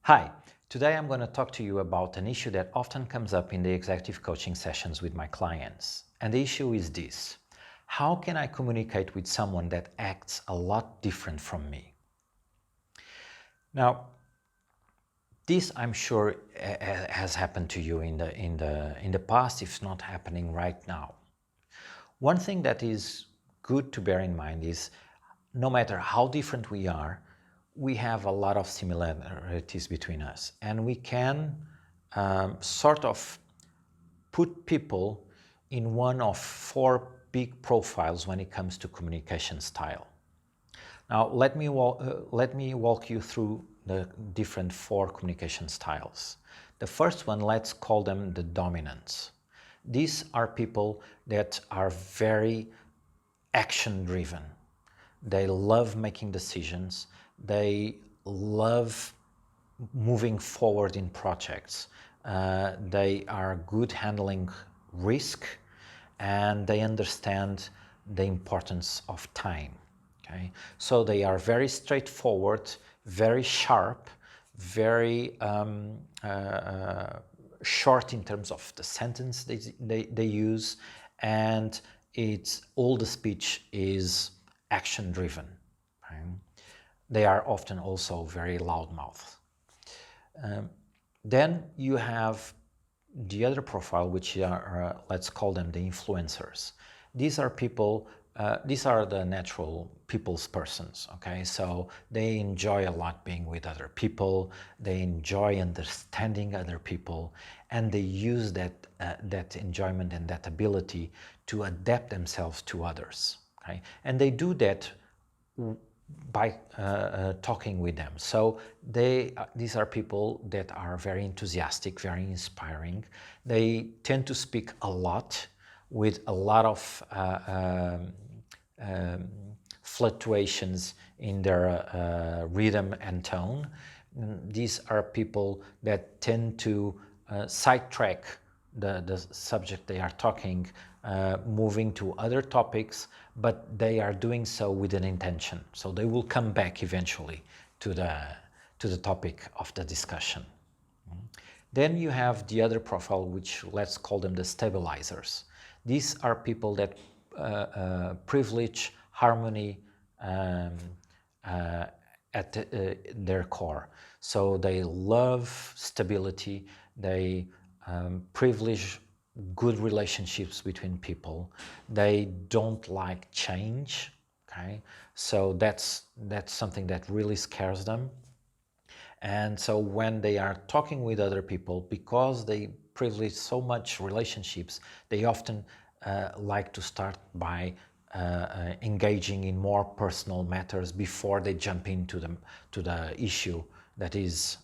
Hi, today I'm going to talk to you about an issue that often comes up in the executive coaching sessions with my clients. And the issue is this: how can I communicate with someone that acts a lot different from me? Now, this I'm sure has happened to you in the past, if not happening right now. One thing that is good to bear in mind is no matter how different we are, we have a lot of similarities between us, and we can sort of put people in one of four big profiles when it comes to communication style. Now, let me walk you through the different four communication styles. The first one, let's call them the dominants. These are people that are very action-driven. They love making decisions. They love moving forward in projects. They are good handling risk, and they understand the importance of time. Okay, so they are very straightforward, very sharp, very short in terms of the sentence they use, and all the speech is action driven. Okay? They are often also very loudmouth. Then you have the other profile, which are, let's call them the influencers. These are people, these are the natural people's persons, okay? So they enjoy a lot being with other people, they enjoy understanding other people, and they use that enjoyment and that ability to adapt themselves to others, okay? And they do that by talking with them. So these are people that are very enthusiastic, very inspiring. They tend to speak a lot with a lot of fluctuations in their rhythm and tone. These are people that tend to sidetrack the subject they are talking, moving to other topics, but they are doing so with an intention. So they will come back eventually to the topic of the discussion. Then you have the other profile, which let's call them the stabilizers. These are people that privilege harmony at their core. So they love stability, they privilege good relationships between people, they don't like change, okay? So that's something that really scares them. And so when they are talking with other people, because they privilege so much relationships, they often like to start by engaging in more personal matters before they jump into the issue that is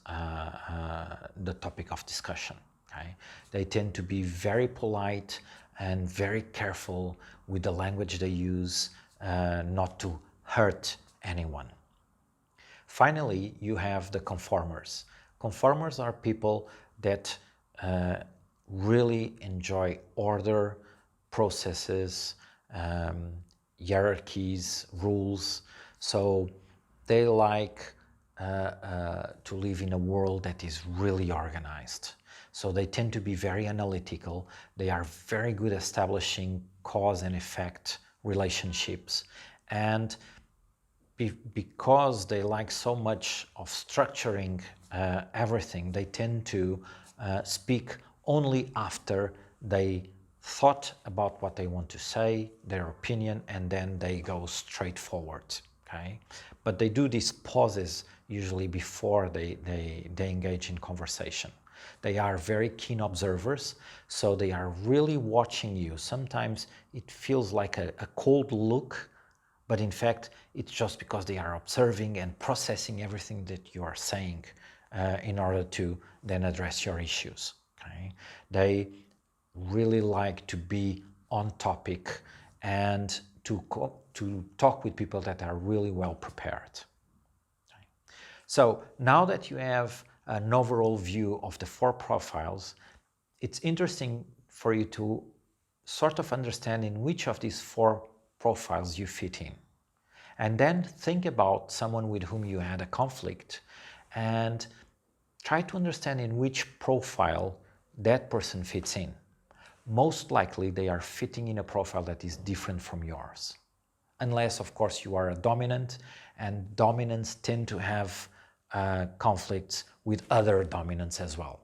the topic of discussion. Okay? They tend to be very polite and very careful with the language they use, not to hurt anyone. Finally, you have the conformers. Conformers are people that really enjoy order, processes, hierarchies, rules. So they like to live in a world that is really organized. So they tend to be very analytical. They are very good at establishing cause and effect relationships. And because they like so much of structuring everything, they tend to speak only after they thought about what they want to say, their opinion, and then they go straight forward. Okay, but they do these pauses usually before they engage in conversation. They are very keen observers, so they are really watching you. Sometimes it feels like a cold look, but in fact, it's just because they are observing and processing everything that you are saying in order to then address your issues. Okay? They really like to be on topic and to talk with people that are really well prepared. Okay? So now that you have an overall view of the four profiles, it's interesting for you to sort of understand in which of these four profiles you fit in. And then think about someone with whom you had a conflict and try to understand in which profile that person fits in. Most likely they are fitting in a profile that is different from yours. Unless, of course, you are a dominant, and dominants tend to have conflicts with other dominants as well.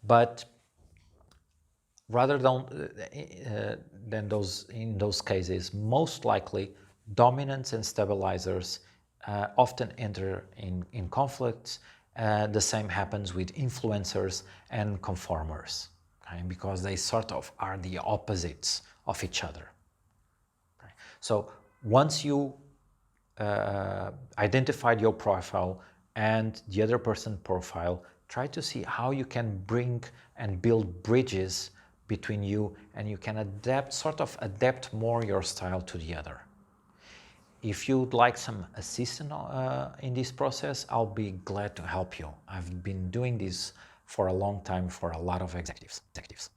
But rather than those in those cases, most likely dominants and stabilizers often enter in conflicts. The same happens with influencers and conformers, okay? Because they sort of are the opposites of each other. Okay? So once you identified your profile and the other person's profile, try to see how you can bring and build bridges between you, and you can adapt more your style to the other. If you'd like some assistance in this process, I'll be glad to help you. I've been doing this for a long time for a lot of executives.